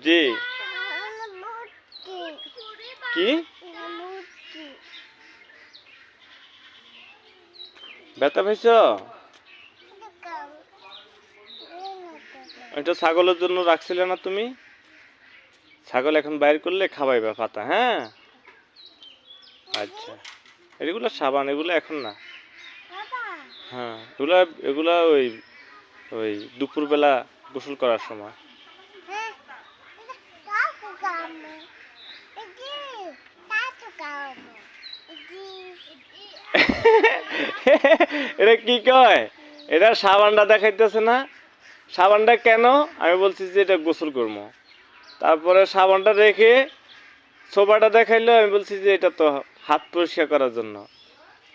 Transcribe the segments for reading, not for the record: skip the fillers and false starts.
জি কি ব্যথা পাইছ? এটা ছাগলের জন্য রাখছিলে না তুমি? ছাগল এখন বাইর করলে খাওয়াইবা পাতা। হ্যাঁ আচ্ছা, এগুলো সাবান, এগুলো এখন না। হ্যাঁ এগুলা এগুলা ওই ওই দুপুরবেলা গোসল করার সময়। এটা কি কয়? এটা সাবানটা দেখাইতেছে না? সাবানটা কেন? আমি বলছি যে এটা গোসল করবো। তারপরে সাবানটা রেখে সোফাটা দেখাইলো, আমি বলছি যে এটা তো হাত পরিষ্কার করার জন্য।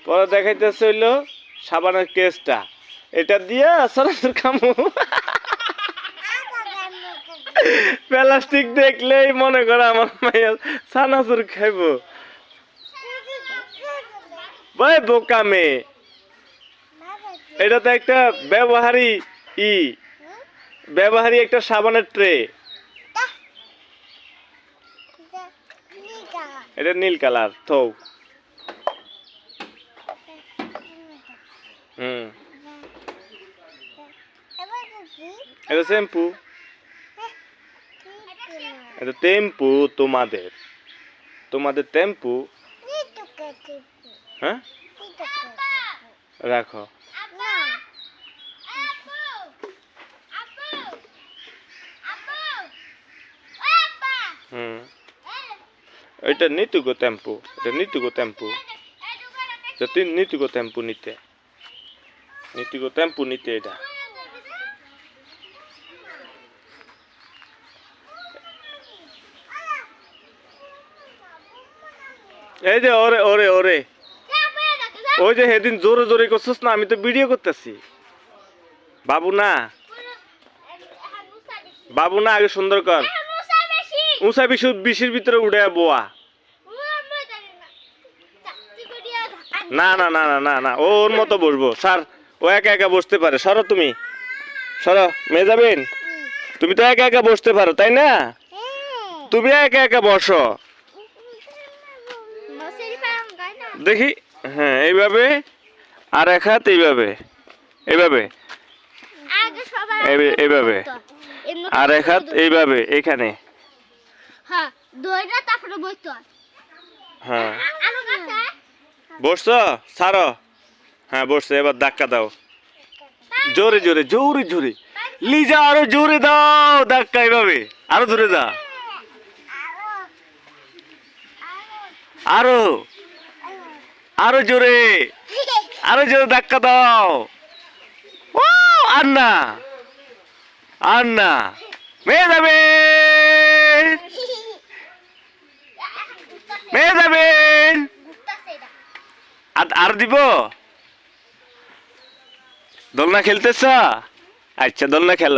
পরে দেখাইতেছে হইলো সাবানের কেসটা, এটা দিয়া সরাসরি খামু। প্লাস্টিক দেখলেই মনে করে আমার মাইয়া সানাসুর খাইবো। ভাই বোকা মেয়ে, এটা তো একটা ব্যবহারী ব্যবহারী একটা সাবানের ট্রে। এটা নীল কালার থৌ। এটা শ্যাম্পু, এটা টেম্পু তোমাদের, তোমাদের টেম্পু। হ্যাঁ রাখো। এটা নিতুগো টেম্পু, এটা নিতুগো টেম্পু, নিতুগো টেম্পু নিতে, নিতুগো টেম্পু নিতে। এটা এই যে ওরে ওরে ওরে, ওই যে সেদিন জোরে জোরে করছিস না, আমি তো ভিডিও করতেছি। বাবু না, বাবু না, আগে সুন্দর কর। উঁচা বিশির ভিতরে উঠে বোয়া। না না না না না না, ওর মতো বসবো স্যার, ও একা একা বসতে পারে। সরো তুমি, সরো। মেয়ে যাবেন, তুমি তো একা একা বসতে পারো তাই না? তুমি একা একা বসো দেখি। হ্যাঁ এইভাবে, আর এক হাত এইভাবে, এইভাবে, এইভাবে, আর এক হাত এইভাবে এখানে। হ্যাঁ বসছো, ছাড়ো। হ্যাঁ বসছো, এবার ধাক্কা দাও জোরে জোরে, জোরে জোরে। লিজা আরো জোরে দাও ধাক্কা, এইভাবে আরো জোরে দা, আরো আরো জোরে, আরো জোরে ধাক্কা দাও। ও আর না, আর না। মেয়ে যাবে, মেয়ে যাবেন। আর দিব দোলনা খেলতেছ? আচ্ছা দোলনা খেলো।